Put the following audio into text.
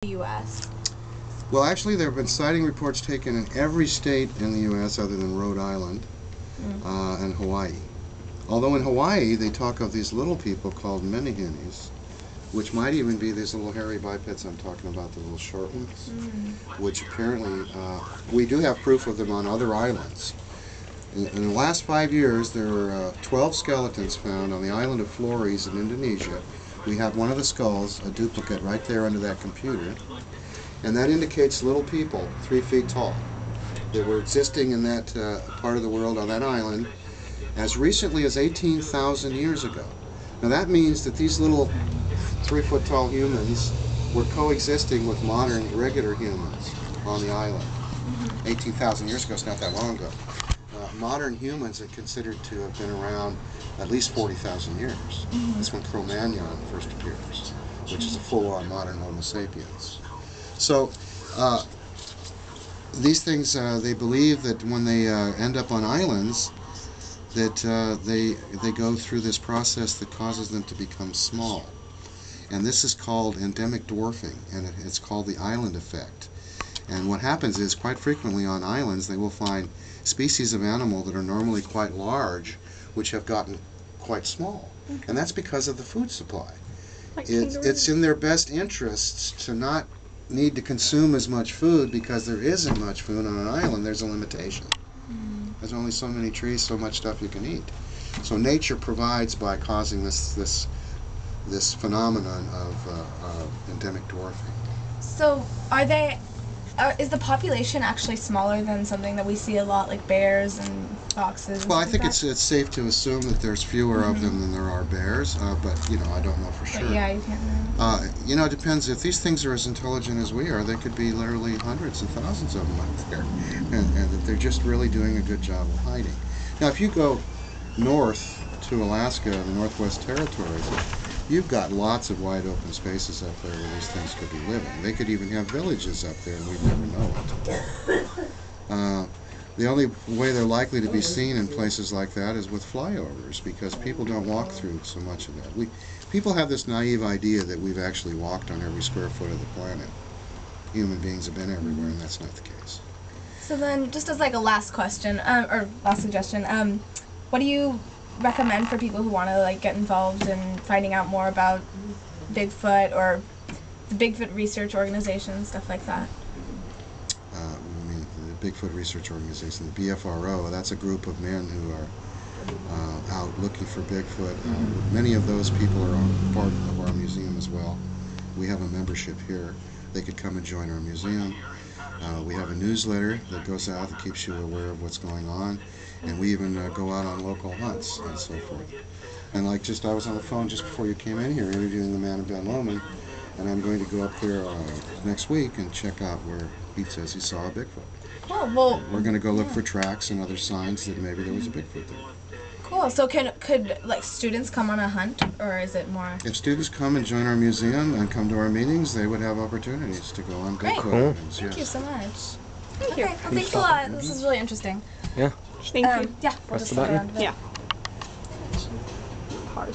the U.S.? Well, actually, there have been sighting reports taken in every state in the U.S. other than Rhode Island and Hawaii. Although in Hawaii, they talk of these little people called menehunes, which might even be these little hairy bipeds I'm talking about, the little short ones, which apparently we do have proof of them on other islands. In the last 5 years, there were 12 skeletons found on the island of Flores in Indonesia. We have one of the skulls, a duplicate, right there under that computer. And that indicates little people, 3 feet tall, that were existing in that part of the world on that island as recently as 18,000 years ago. Now that means that these little 3-foot tall humans were coexisting with modern regular humans on the island. 18,000 years ago is not that long ago. Modern humans are considered to have been around at least 40,000 years. That's when Cro-Magnon first appears, which is a full-on modern Homo sapiens. So these things, they believe that when they end up on islands, that they go through this process that causes them to become small. And this is called endemic dwarfing, and it's called the island effect. And what happens is, quite frequently on islands, they will find species of animal that are normally quite large, which have gotten quite small. And that's because of the food supply. It's in their best interests to not need to consume as much food, because there isn't much food on an island. There's a limitation. There's only so many trees, so much stuff you can eat. So nature provides by causing this phenomenon of endemic dwarfing. So is the population actually smaller than something that we see a lot, like bears and foxes? Well, I think it's safe to assume that there's fewer of them than there are bears, but I don't know for sure. But yeah, you can't know. It depends. If these things are as intelligent as we are, there could be literally hundreds and thousands of them out there, and that they're just really doing a good job of hiding. Now, if you go north to Alaska, the Northwest Territories, you've got lots of wide open spaces up there where these things could be living. They could even have villages up there, and we'd never know it. The only way they're likely to be seen in places like that is with flyovers, because people don't walk through so much of that. People have this naive idea that we've actually walked on every square foot of the planet. Human beings have been everywhere, and that's not the case. So then, just as like a last question, or last suggestion, what do you recommend for people who want to get involved in finding out more about Bigfoot, or the Bigfoot research organization, stuff like that? I mean, the Bigfoot Research Organization, the BFRO, that's a group of men who are out looking for Bigfoot. Many of those people are part of our museum as well. We have a membership here. They could come and join our museum. We have a newsletter that goes out that keeps you aware of what's going on, and we even go out on local hunts and so forth. And I was on the phone just before you came in here interviewing the man in Ben Lomond, and I'm going to go up there next week and check out where he says he saw a Bigfoot. Oh, well, we're going to go look for tracks and other signs that maybe there was a Bigfoot there. Cool. So could students come on a hunt, or is it more? If students come and join our museum and come to our meetings, they would have opportunities to go on Bigfoot huntings. Thank you so much. Thank you. Well, thanks a lot. This is really interesting. Yeah. Thank you. Yeah. We'll just sit around a bit. Yeah. Hard.